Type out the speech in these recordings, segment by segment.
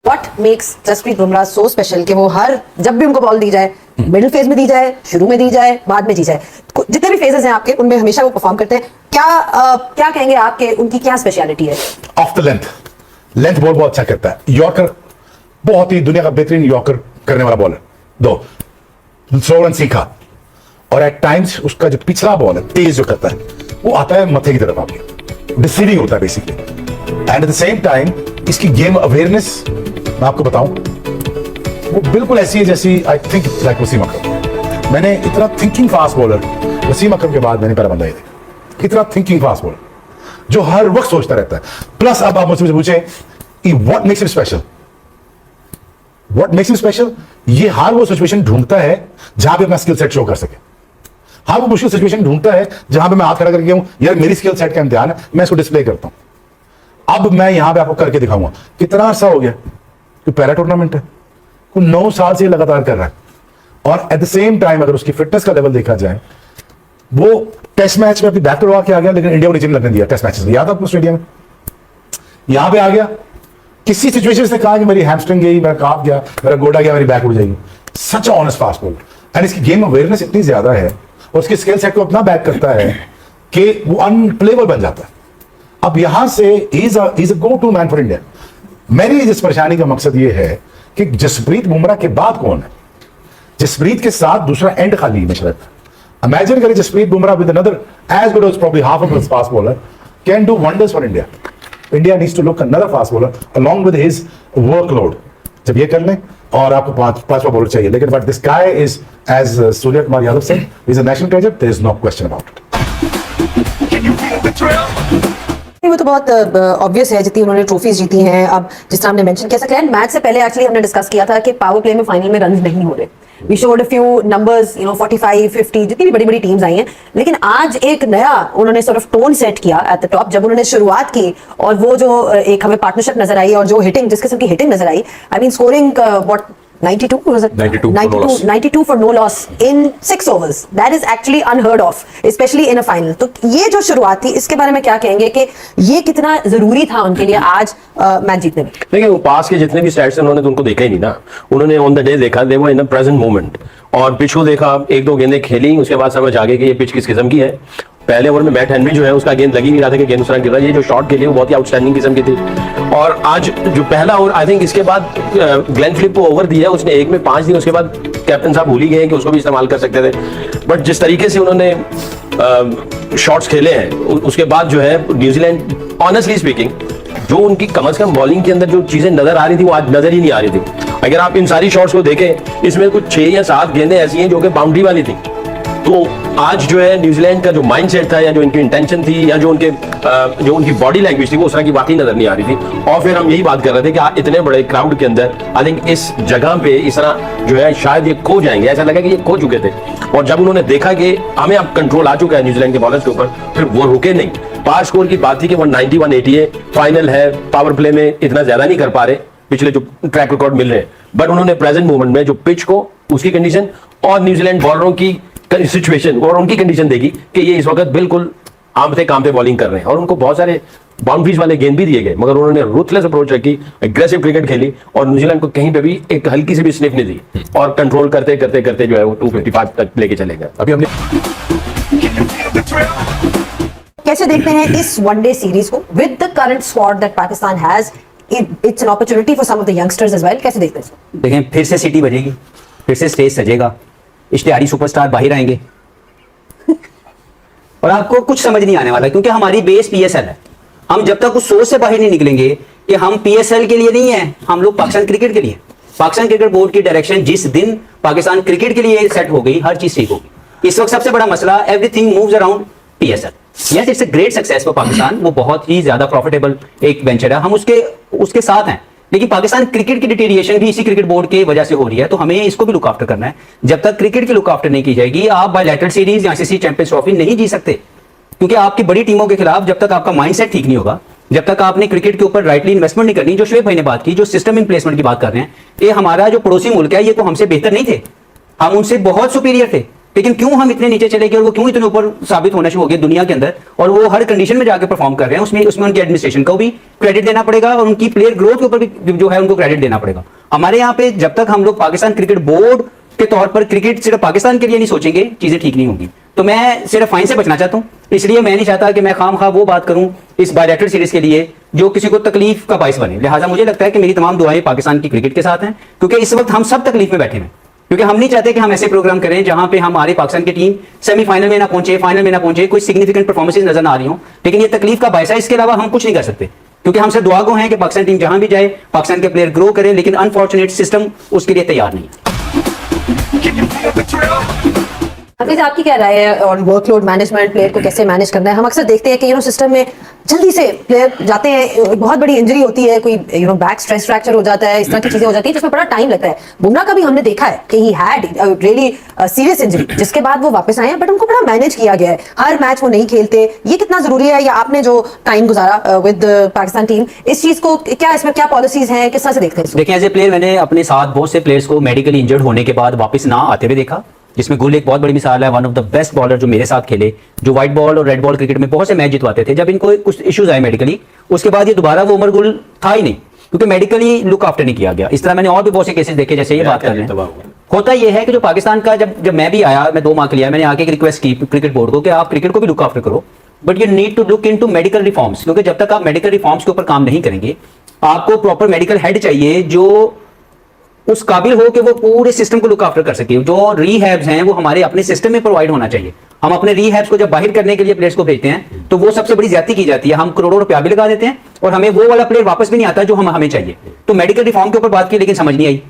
What makes Jasprit Bumrah so special कि वो हर जब भी उनको बॉल दी जाए, मिडिल फेज में दी जाए, शुरू में दी जाए, बाद में दी जाए, जितने भी फेजेस हैं आपके उनमें हमेशा वो परफॉर्म करते हैं। क्या कहेंगे आपके उनकी क्या स्पेशलिटी है? ऑफ द लेंथ बॉल बहुत अच्छा करता है। यॉर्कर बहुत ही दुनिया का बेहतरीन यॉर्कर करने वाला बॉलर, दो स्लो रन सीखा, और एट टाइम्स उसका जो पिछला बॉल है तेज जो करता है वो आता है मथे की तरफ, आपके डिसीविंग होता है basically. And at the same time इसकी गेम अवेयरनेस मैं आपको बताऊं वो बिल्कुल ऐसी है जैसी आई थिंक लाइक वसीम अकरम। मैंने इतना थिंकिंग फास्ट बॉलर वसीम अकरम के बाद मैंने पहला बंदा ये देखा, इतना थिंकिंग फास्ट बॉलर जो हर वक्त सोचता रहता है। प्लस अब आप मुझसे पूछे what makes him special, what makes him special, ये हर वो सिचुएशन ढूंढता है जहां पे अपना स्किल सेट शो कर सके। हर वो मुश्किल सिचुएशन ढूंढता है जहां पे मैं हाथ खड़ा करके हूं यार मेरी स्किल सेट का इम्तिहान है, मैं इसको डिस्प्ले करता हूं। अब मैं यहां पे आपको करके दिखाऊंगा। कितना अरसा हो गया कि पैरा टूर्नामेंट है, कोई 9 साल से लगातार कर रहा है, और एट द सेम टाइम अगर उसकी फिटनेस का लेवल देखा जाए वो टेस्ट मैच में अपनी बैक करवा के आ गया, लेकिन इंडिया को नीचे नहीं लगने दिया। टेस्ट मैचेस में याद आपको स्टेडियम में यहां पे आ गया, किसी सिचुएशन से कहा कि मेरी हैमस्ट्रिंग गई, मेरा काफ गया, मेरा गोडा गया, मेरी बैक उड़ जाएगी। सच ऑनेस्ट फास्ट बॉलर, एंड इसकी गेम अवेयरनेस इतनी ज्यादा है और उसके स्किल सेट को अपना बैक करता है कि वो अनप्लेबल बन जाता है। अब यहां से is a go to man for India. मेरी इस परेशानी का मकसद ये है कि जसप्रीत बुमराह के बाद कौन है, जसप्रीत के साथ दूसरा एंड खाली है शायद। इमेजिन करें Jasprit Bumrah with another as good as probably half of his fast bowler can do wonders for India. India needs to look another fast bowler along with his workload. जब ये कर लें, और आपको पांचवा बॉलर चाहिए, लेकिन but this guy is as Suryakumar Yadav said is a national treasure, there is no question about it. वो तो बहुत ऑब्वियस है जितनी उन्होंने ट्रॉफीज जीती हैं। अब जिस तरह हमने मेंशन किया था, मैच से पहले एक्चुअली हमने डिस्कस किया था कि पावर प्ले में फाइनल में रन नहीं हो रहे। We showed a few numbers, 45, 50, जितनी भी बड़ी बड़ी टीम्स आई हैं, लेकिन आज एक नया उन्होंने सॉर्ट ऑफ टोन सेट किया एट द टॉप जब उन्होंने शुरुआत की, और वो जो एक हमें पार्टनरशिप नजर आई और जो हिटिंग, जिस किस्म की हिटिंग नजर आई, I mean scoring what 92 was it? 92 for no loss in 6 overs. That is actually unheard of, especially in a final. तो ये जो शुरुआत थी, इसके बारे में क्या कहेंगे कि ये कितना जरूरी था उनके लिए आज मैच जीतने में? देखिए, वो पास के जितने भी स्टैट्स उन्होंने तो उनको देखा ही नहीं ना। उन्होंने ऑन द डे देखा, दे वर इन द प्रेजेंट मोमेंट, और पिच को देखा, एक दो गेंदें खेली, उसके बाद समझ आ गई कि ये पिच किस किस्म की है। पहले ओवर में मैट हेनरी जो है उसका गेंद लगी नहीं रहा था कि गेंद उस तरह गिर रहा है। ये जो शॉट खेली वो बहुत ही आउटस्टैंडिंग किस्म की थी। और आज जो पहला ओवर, आई थिंक इसके बाद ग्लेन फिलिप को ओवर दिया, उसने 1 में 5 दिए, उसके बाद कैप्टन साहब भूल ही गए कि उसको भी इस्तेमाल कर सकते थे। बट जिस तरीके से उन्होंने शॉट्स खेले हैं, उसके बाद जो है न्यूजीलैंड, ऑनेस्टली स्पीकिंग, जो उनकी कम से कम बॉलिंग के अंदर जो चीजें नजर आ रही थी वो आज नजर ही नहीं आ रही थी। अगर आप इन सारी शॉट्स को देखें, इसमें कुछ 6 या 7 गेंदें ऐसी हैं जो कि बाउंड्री वाली थी। तो आज जो है न्यूजीलैंड का जो माइंडसेट था, या जो इनकी इंटेंशन थी, या जो उनकी बॉडी लैंग्वेज थी, वो उस तरह की वाकई नजर नहीं आ रही थी। और फिर हम यही बात कर रहे थे कि इतने बड़े क्राउड के अंदर आई थिंक इस जगह पे इस तरह जो है शायद ये खो जाएंगे, ऐसा लगा कि ये खो चुके थे। और जब उन्होंने देखा कि हमें अब कंट्रोल आ चुका है न्यूजीलैंड के बॉलर्स के ऊपर, फिर वो रुके नहीं। पास स्कोर की बात थी कि 190, 180 है, फाइनल है, पावर प्ले में इतना ज्यादा नहीं कर पा रहे, पिछले जो ट्रैक रिकॉर्ड मिल रहे हैं, बट उन्होंने प्रेजेंट मोमेंट में जो पिच को, उसकी कंडीशन और न्यूजीलैंड बॉलरों की सिचुएशन और उनकी कंडीशन देखी कि ये इस वक्त बिल्कुल आमते कामते बॉलिंग कर रहे हैं। और उनको बहुत सारे बाउंड्रीज वाले गेंद भी दिए गए, मगर उन्होंने रूथलेस अप्रोच रखी, एग्रेसिव क्रिकेट खेली, और न्यूजीलैंड को कहीं पे भी एक हल्की सी भी स्निफ नहीं दी, और कंट्रोल करते करते करते जो है वो 255 तक लेके चले गए। अभी हमने कैसे देखते हैं इस वनडे सीरीज को with the current squad that Pakistan has? It's an opportunity for some of the youngsters as well. कैसे देखते हैं इसको? देखें, फिर से सिटी बजेगी, फिर से स्टेज सजेगा, इश्तिहारी सुपरस्टार बाहर आएंगे और आपको कुछ समझ नहीं आने वाला, क्योंकि हमारी बेस पीएसएल है। हम जब तक उस सोच से बाहर नहीं निकलेंगे कि हम पीएसएल के लिए नहीं है, हम लोग पाकिस्तान क्रिकेट के लिए, पाकिस्तान क्रिकेट बोर्ड की डायरेक्शन जिस दिन पाकिस्तान क्रिकेट के लिए सेट हो गई, हर चीज ठीक होगी। इस वक्त सबसे बड़ा मसला, everything moves around PSL. Yes, it's a great success for Pakistan, वो बहुत ही ज्यादा प्रॉफिटेबल एक वेंचर है, हम उसके साथ हैं। लेकिन पाकिस्तान क्रिकेट की डिटेरिएशन भी इसी क्रिकेट बोर्ड की वजह से हो रही है, तो हमें इसको भी लुक आफ्टर करना है। जब तक क्रिकेट की लुक आफ्टर नहीं की जाएगी, आप बायलैटरल सीरीज या आईसीसी चैंपियंस ट्रॉफी नहीं जीत सकते, क्योंकि आपकी बड़ी टीमों के खिलाफ जब तक आपका माइंडसेट ठीक नहीं होगा, जब तक आपने क्रिकेट के ऊपर राइटली इन्वेस्टमेंट नहीं करनी, जो शोएब भाई ने बात की, जो सिस्टम इन प्लेसमेंट की बात कर रहे हैं, ये हमारा जो पड़ोसी मुल्क है ये को हमसे बेहतर नहीं थे, हम उनसे बहुत सुपीरियर थे, लेकिन क्यों हम इतने नीचे चले गए और वो क्यों इतने ऊपर साबित होना शुरू हो गए दुनिया के अंदर, और वो हर कंडीशन में जाकर परफॉर्म कर रहे हैं, उसमें उनकी एडमिनिस्ट्रेशन को भी क्रेडिट देना पड़ेगा और उनकी प्लेयर ग्रोथ के ऊपर भी जो है उनको क्रेडिट देना पड़ेगा। हमारे यहाँ पे जब तक हम लोग पाकिस्तान क्रिकेट बोर्ड के तौर पर क्रिकेट सिर्फ पाकिस्तान के लिए नहीं सोचेंगे, चीजें ठीक नहीं होंगी। तो मैं सिर्फ फाइन से बचना चाहता हूँ, इसलिए मैं नहीं चाहता कि मैं खामखा वो बात करूं इस बायलैटरल सीरीज के लिए जो किसी को तकलीफ का बाइस बने। लिहाजा मुझे लगता है कि मेरी तमाम दुआएं पाकिस्तान की क्रिकेट के साथ हैं, क्योंकि इस वक्त हम सब तकलीफ में बैठे हैं, क्योंकि हम नहीं चाहते कि हम ऐसे प्रोग्राम करें जहां पे हमारे पाकिस्तान की टीम सेमीफाइनल में ना पहुंचे, फाइनल में ना पहुंचे, कोई सिग्निफिकेंट परफॉर्मेंसेज नजर ना आ रही हो, लेकिन ये तकलीफ का बायस है। इसके अलावा हम कुछ नहीं कर सकते, क्योंकि हमसे दुआ गो हैं कि पाकिस्तान टीम जहां भी जाए पाकिस्तान के प्लेयर ग्रो करें, लेकिन अनफॉर्चुनेट सिस्टम उसके लिए तैयार नहीं है। हफीज, आपकी क्या राय है और वर्कलोड मैनेजमेंट, प्लेयर को कैसे मैनेज करना है? हम अक्सर देखते हैं कि सिस्टम में जल्दी से प्लेयर जाते हैं, बहुत बड़ी इंजरी होती है, कोई बैक स्ट्रेस फ्रैक्चर हो जाता है, इस तरह की चीजें हो जाती है जिसमें बड़ा टाइम लगता है। बुमराह का भी हमने देखा है कि he had really serious injury, जिसके बाद वो वापस आए हैं, बट उनको बड़ा मैनेज किया गया है। हर मैच वो नहीं खेलते, ये कितना जरूरी है? या आपने जो टाइम गुजारा विद पाकिस्तान टीम, इस चीज को क्या, इसमें क्या पॉलिसीज हैं, किस तरह से देखते हैं? देखिए, एज ए प्लेयर मैंने अपने साथ बहुत से प्लेयर्स को मेडिकली इंजर्ड होने के बाद वापस ना आते हुए देखा, जिसमें गुल एक बहुत बड़ी मिसाल है। One of the best bowler जो मेरे साथ खेले, जो व्हाइट बॉल और रेड बॉल क्रिकेट में बहुत से मैच जितवाते थे, जब इनको कुछ इश्यूज आए मेडिकली, उसके बाद ये दोबारा वो उमर गुल था ही नहीं, क्योंकि मेडिकली लुक आफ्टर नहीं किया गया। इस तरह मैंने और भी बहुत से केसेस देखे, जैसे ये बात कर रहे हैं। होता ये है कि जो पाकिस्तान का, जब मैं भी आया, मैं 2 माह के लिए, मैंने आके एक रिक्वेस्ट की क्रिकेट बोर्ड को कि आप क्रिकेट को भी लुक आफ्टर करो, but you need to look into medical reforms, क्योंकि जब तक आप मेडिकल रिफॉर्म्स के ऊपर काम नहीं करेंगे, आपको प्रॉपर मेडिकल हेड चाहिए जो उस काबिल हो कि वो पूरे सिस्टम को लुक आफ्टर कर सके। जो रीहैब्स हैं वो हमारे अपने सिस्टम में प्रोवाइड होना चाहिए। हम अपने रीहैब्स को जब बाहर करने के लिए प्लेयर्स को भेजते हैं तो वो सबसे बड़ी ज्यादती की जाती है। हम करोड़ों रुपया भी लगा देते हैं और हमें वो वाला प्लेयर वापस भी नहीं आता जो हमें चाहिए। तो मेडिकल रिफॉर्म के ऊपर बात की, लेकिन समझ नहीं आई।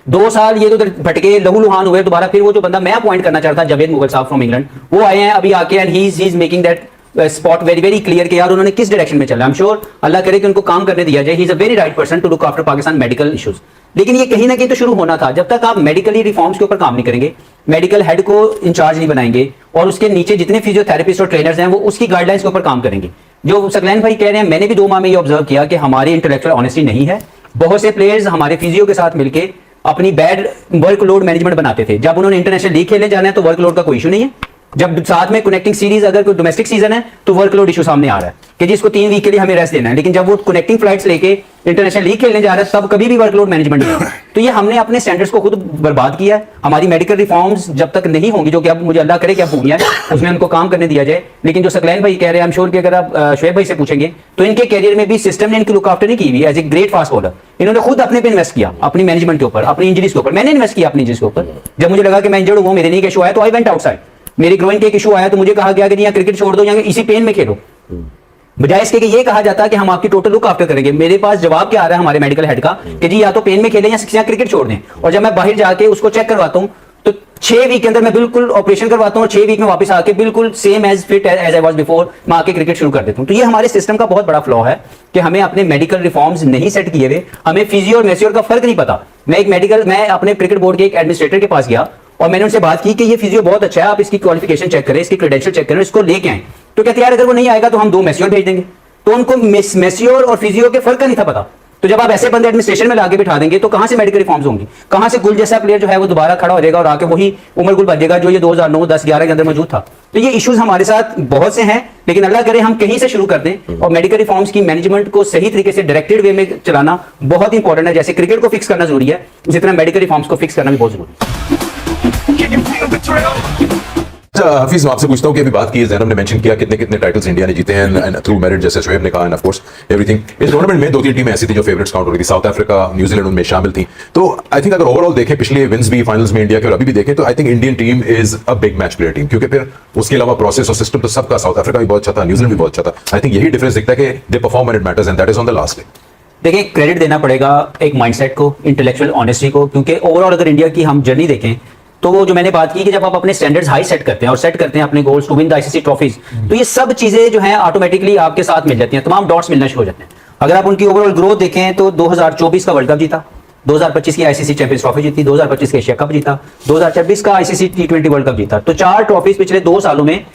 2 साल ये तो भटके, लहूलुहान हुए। दोबारा फिर वो जो बंदा मैं अपॉइंट करना चाहता था, जावेद मुगल साहब फ्रॉम इंग्लैंड, वो आए हैं अभी आके, and he is making that spot very very clear कि यार उन्होंने किस डायरेक्शन में चला। आई एम श्योर अल्लाह करे कि उनको काम करने दिया जाए। He is a very right person to look after Pakistan medical issues. लेकिन ये कहीं ना कहीं तो शुरू होना था। जब तक आप मेडिकली रिफॉर्म्स के ऊपर काम नहीं करेंगे, मेडिकल हेड को इंचार्ज नहीं बनाएंगे और उसके नीचे जितने फिजियोथेरेपिस्ट और ट्रेनर्स हैं वो उसकी गाइडलाइंस के ऊपर काम करेंगे। जो सकलैन भाई कह रहे हैं, मैंने भी 2 माह में ये ऑब्जर्व किया कि हमारी इंटेलेक्चुअल ऑनेस्टी नहीं है। बहुत से प्लेयर्स हमारे फिजियो के साथ मिलकर अपनी बैड वर्कलोड मैनेजमेंट बनाते थे। जब उन्होंने इंटरनेशनल लीग खेलने जाना है तो वर्कलोड का कोई इशू नहीं है। जब साथ में कनेक्टिंग सीरीज, अगर कोई डोमेस्टिक सीजन है तो वर्कलोड इशू सामने आ रहा है कि जिसको 3 वीक के लिए हमें रेस्ट देना है। लेकिन जब वो कनेक्टिंग फ्लाइट्स लेके इंटरनेशनल लीग खेलने जा रहा है तब कभी भी वर्कलोड मैनेजमेंट नहीं है। तो ये हमने अपने स्टैंडर्ड्स को खुद बर्बाद किया है। हमारी मेडिकल रिफॉर्म्स जब तक नहीं होंगी, जो कि अब मुझे अल्लाह करे कि अब हो गया है, उसमें उनको काम करने दिया जाए। लेकिन जो सकलैन भाई कह रहे हैं, आई एम श्योर कि अगर आप शोएब भाई से पूछेंगे तो इनके कैरियर में भी सिस्टम ने इनकी लुक आफ्टर नहीं की हुई। As a great fast bowler इन्होंने खुद अपने पे इन्वेस्ट किया, अपनी मैनेजमेंट के ऊपर, अपनी इंजरीज के ऊपर। मैंने इन्वेस्ट किया अपनी इंजरीज के ऊपर। जब मुझे लगा कि मैं इंजर्ड हूं, मेरे नी का इशू आया तो आई वेंट आउटसाइड। मेरी ग्रोइंग के इशू आया तो मुझे कहा गया कि यहाँ क्रिकेट छोड़ दो, यहाँ इसी पेन में खेलो, बजाय इसके कि ये कहा जाता कि हम आपकी टोटल लुक आफ्टर करेंगे। मेरे पास जवाब क्या आ रहा है हमारे मेडिकल हेड का कि जी या तो पेन में खेलें या क्रिकेट छोड़ दें। और जब मैं बाहर जाके उसको चेक करवाता हूं तो 6 वीक के अंदर मैं बिल्कुल ऑपरेशन करवाता हूं और 6 वीक में वापस आके बिल्कुल same as fit as I was before मैं आके क्रिकेट शुरू कर देता हूं। तो ये हमारे सिस्टम का बहुत बड़ा फ्लॉ है कि हमें अपने मेडिकल रिफॉर्म्स नहीं सेट किए हुए, हमें फिजियो और मेसियोर का फर्क नहीं पता। मैं अपने क्रिकेट बोर्ड के एक एडमिनिस्ट्रेटर के पास गया और मैंने उनसे बात की कि ये फिजियो बहुत अच्छा है, आप इसकी क्वालिफिकेशन चेक करें, इसकी क्रेडेंशियल चेक करें, इसको लेके आए। तो कहते यार अगर वो नहीं आएगा तो हम 2 मेसियोर भेज देंगे। तो उनको मेसियोर और फिजियो के फर्क का नहीं था पता। तो जब आप ऐसे बंदे एडमिनिस्ट्रेशन में लाके बिठा देंगे तो कहां से मेडिकल रिफॉर्म्स होंगी? कहां से गुल जैसा प्लेयर जो है वो दोबारा खड़ा हो जाएगा और आके वही उमर गुल बन जाएगा जो ये 2009, 10, 11 के अंदर मौजूद था। तो ये इश्यूज हमारे साथ बहुत से हैं, लेकिन अल्लाह करे हम कहीं से शुरू कर दें। और मेडिकल रिफॉर्म्स की मैनेजमेंट को सही तरीके से डायरेक्टेड वे में चलाना बहुत इंपॉर्टेंट है। जैसे क्रिकेट को फिक्स करना जरूरी है, उसी तरह मेडिकल रिफॉर्म्स को फिक्स करना भी बहुत जरूरी है। हफीज, मैं आपसे पूछता हूँ कि अभी बात की, ज़ैनब ने मेंशन किया कितने कितने टाइटल्स इंडिया ने जीते हैं एंड थ्रू मेरिट, जैसे शोएब ने कहा, एंड ऑफ कोर्स एवरीथिंग। इस टूर्नामेंट में 2-3 टीमें ऐसी थी जो फेवरेट्स काउंट हो रही थी। साउथ अफ्रीका, न्यूजीलैंड उनमें शामिल थी। तो आई थिंक अगर ओवरऑल देखें, पिछले विंस भी फाइनल्स में इंडिया के और अभी भी देखें, तो I think Indian team is a big match player team, क्योंकि फिर उसके अलावा प्रोसेस और सिस्टम तो सबका, साउथ अफ्रीका भी बहुत अच्छा था, न्यूजीलैंड भी बहुत अच्छा था। आई थिंक यही डिफरेंस दिखता है कि they perform when it matters and that is on the last day. देखिए, क्रेडिट देना पड़ेगा एक माइंडसेट को, इंटेलेक्चुअल ऑनेस्टी को, क्योंकि ओवरऑल अगर इंडिया की हम जर्नी देखें तो वो जो मैंने बात की कि जब आप अपने स्टैंडर्ड्स हाई सेट करते हैं और सेट करते हैं अपने goals to win the ICC trophies, तो ये सब चीजें जो हैं ऑटोमेटिकली आपके साथ मिल जाती हैं, तमाम डॉट्स मिलना शुरू हो जाते हैं। अगर आप उनकी ओवरऑल ग्रोथ देखें तो 2024 का वर्ल्ड कप जीता, 2025 की आईसीसी चैंपियंस ट्रॉफी जीती, 2025 का एशिया कप जीता, 2026 का आईसीसी T20 वर्ल्ड कप जीता। तो 4 ट्रॉफीज पिछले 2 सालों में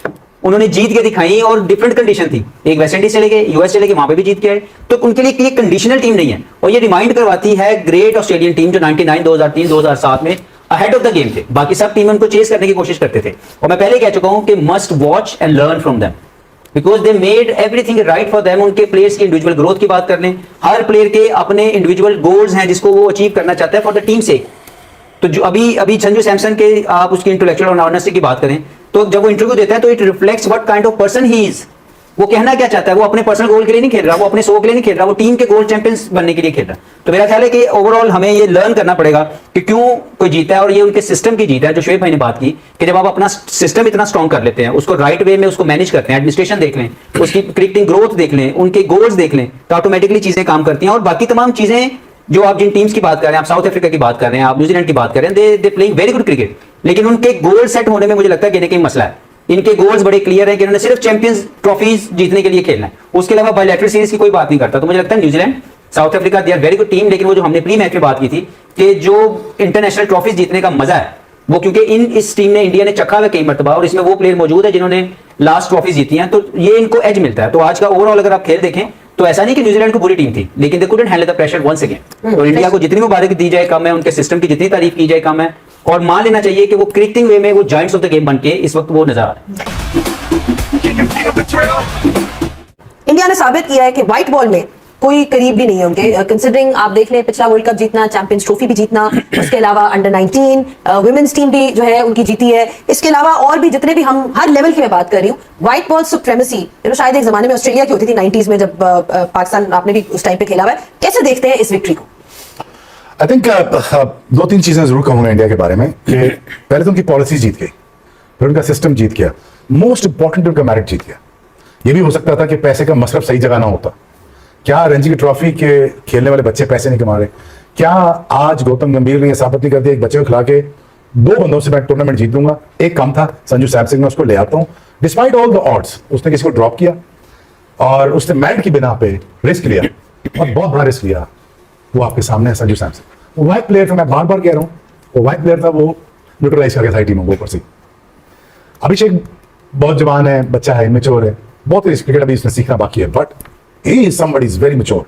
उन्होंने जीत के दिखाई और डिफरेंट कंडीशन थी। एक वेस्ट इंडीज चले गए, यूएस चले गए, वहां पे भी जीत के आए। तो उनके लिए कंडीशनल टीम नहीं है और ये रिमाइंड करवाती है ग्रेट ऑस्ट्रेलियन टीम जो 99, 2003, 2007 में अहेड ऑफ द गेम थे, बाकी सब टीम उनको चेस करने की कोशिश करते थे। और मैं पहले कह चुका हूं कि must watch and learn from them, because they made everything right for them. उनके प्लेयर्स की इंडिविजुअल ग्रोथ की बात कर लें, हर प्लेयर के अपने इंडिविजुअल गोल्स हैं जिसको वो अचीव करना चाहता है फॉर द टीम से। तो जो अभी संजू सैमसन के आप उसकी इंटेलेक्चुअल ऑनेस्टी की बात करें तो जब वो इंटरव्यू देता है तो it reflects what kind of person he is. वो कहना क्या चाहता है, वो अपने पर्सनल गोल के लिए नहीं खेल रहा, वो अपने शो के लिए नहीं खेल रहा, वो टीम के गोल्ड चैंपियंस बनने के लिए खेल रहा। तो मेरा ख्याल है कि ओवरऑल हमें ये लर्न करना पड़ेगा कि क्यों कोई जीता है, और ये उनके सिस्टम की जीत है। जो शोएब भाई ने बात की कि जब आप अपना सिस्टम इतना स्ट्रॉन्ग कर लेते हैं, उसको राइट वे में उसको मैनेज करते हैं, एडमिनिस्ट्रेशन देख लें, उसकी क्रिकेटिंग ग्रोथ देख लें, उनके गोल्स देख लें, तो ऑटोमेटिकली चीजें काम करती हैं। और बाकी तमाम चीजें जो आप जिन टीम्स की बात कर रहे हैं, आप साउथ अफ्रीका की बात कर रहे हैं, आप न्यूजीलैंड की बात कर रहे हैं, they playing very good cricket, लेकिन उनके गोल सेट होने में मुझे लगता है कि कहीं मसला है। इनके गोल्स बड़े क्लियर है कि उन्होंने सिर्फ चैंपियंस ट्रॉफीज जीतने के लिए खेलना है, उसके अलावा बायलैटरल सीरीज की कोई बात नहीं करता। तो मुझे लगता है New Zealand, South Africa, they are very good team, लेकिन वो जो हमने प्री मैच में बात की थी कि जो इंटरनेशनल ट्रॉफीज जीतने का मजा है वो, क्योंकि इस टीम ने, इंडिया ने चखा हुआ कई मरतबा, और इसमें वो प्लेयर मौजूद है जिन्होंने लास्ट ट्रॉफी जीती हैं, तो ये इनको एज मिलता है। तो आज का ओवरऑल अगर आप खेल देखें तो ऐसा नहीं कि न्यूजीलैंड को बुरी टीम थी, लेकिन they couldn't handle the pressure once again. तो इंडिया को जितनी मुबारक दी जाए कम है, उनके सिस्टम की जितनी तारीफ की जाए कम है, और मान लेना चाहिए कि वो क्रिकेटिंग वे में वो जायंट्स ऑफ द गेम बनके इस वक्त वो नजर आ रहे हैं। इंडिया ने साबित किया है कि व्हाइट बॉल में कोई करीब भी नहीं है उनके, कंसिडरिंग आप देख लें पिछला वर्ल्ड कप जीतना, चैंपियंस ट्रॉफी भी जीतना, उसके अलावा अंडर 19 वुमेन्स टीम भी जो है उनकी जीती है, इसके अलावा और भी जितने भी, हम हर लेवल की मैं बात कर रही हूँ, व्हाइट बॉल सुप्रीमेसी शायद एक जमाने में ऑस्ट्रेलिया की होती थी 90s में, जब पाकिस्तान आपने भी उस टाइम पे खेला हुआ है। कैसे देखते हैं इस विक्ट्री को? आई थिंक दो तीन चीजें जरूर कहूंगा इंडिया के बारे में कि पहले तो उनकी पॉलिसी जीत गई, फिर उनका सिस्टम जीत गया, मोस्ट इंपॉर्टेंट उनका मेरिट जीत गया। ये भी हो सकता था कि पैसे का मसरफ सही जगह ना होता। क्या रणजी की ट्रॉफी के खेलने वाले बच्चे पैसे नहीं कमा रहे? क्या आज गौतम गंभीर ने यह साबित नहीं कर दिया एक बच्चे को खिला के 2 बंदों से मैं टूर्नामेंट जीत दूंगा? एक कम था, संजू सैमसन, मैं उसको ले आता हूं डिस्पाइट ऑल द ऑड्स। उसने किसी को ड्रॉप किया और उसने मेरिट की बिना पे रिस्क लिया, और बहुत बड़ा रिस्क लिया। वो आपके सामने है संजू सैमसन। वो वाइट प्लेयर था, मैं बार बार कह रहा हूं, वो वाइट प्लेयर था, वो न्यूट्रलाइज करके था टीम को ऊपर से। अभिषेक बहुत जवान है, बच्चा है, मेच्योर है, बहुत क्रिकेट अभी इसने सीखना बाकी है, but he is somebody is very mature।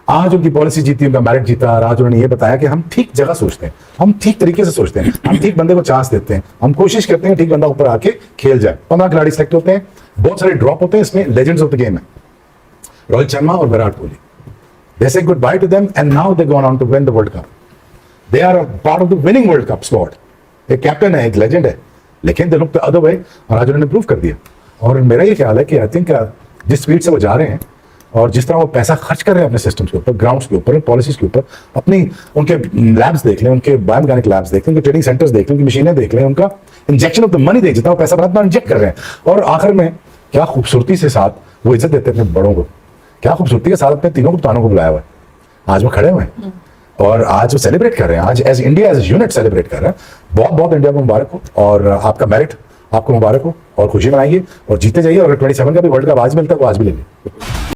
आज उनकी पॉलिसी जीती, उनका मेरिट जीता, और आज उन्होंने ये बताया कि हम ठीक जगह सोचते हैं, हम ठीक तरीके से सोचते हैं, हम ठीक बंदे को चांस देते हैं, हम कोशिश करते हैं ठीक बंदा ऊपर आके खेल जाए। 15 खिलाड़ी सेलेक्ट होते हैं, बहुत सारे ड्रॉप होते हैं, इसमें लेजेंड्स ऑफ द गेम है रोहित शर्मा और Virat Kohli. They say goodbye to them and now they go on to win the World Cup। They are a part of the winning World Cup squad। एक कैप्टन है, एक legend है, लेकिन they look the other way, और आज उन्होंने prove कर दिया। और मेरा ये ख्याल है कि आई थिंक जिस स्पीड से वो जा रहे हैं और जिस तरह वो पैसा खर्च कर रहे हैं अपने सिस्टम्स के ऊपर, ग्राउंड्स के ऊपर, पॉलिसीज के ऊपर, अपनी उनके लैब्स देख लें, उनके बायोमैकेनिक लैब्स देख लें, उनके ट्रेनिंग सेंटर्स देख लें, उनकी मशीनें देख लें, उनका इंजेक्शन ऑफ द मनी देख, जितना वो पैसा बना इंजेक्ट कर रहे हैं। और आखिर में क्या खूबसूरती से साथ वो इज्जत देते हैं अपने बड़ों को, क्या खूबसूरती के साथ अपने तीनों कप्तानों को बुलाया हुआ है। आज वो खड़े हुए हैं और आज वो सेलिब्रेट कर रहे हैं, आज as India as unit celebrate कर रहे हैं। बहुत बहुत इंडिया को मुबारक हो, और आपका मेरिट आपको मुबारक हो, और खुशी मनाइए और जीते जाइए। और अगर 27 का भी वर्ल्ड कप आज मिलता है तो आज भी ले लें।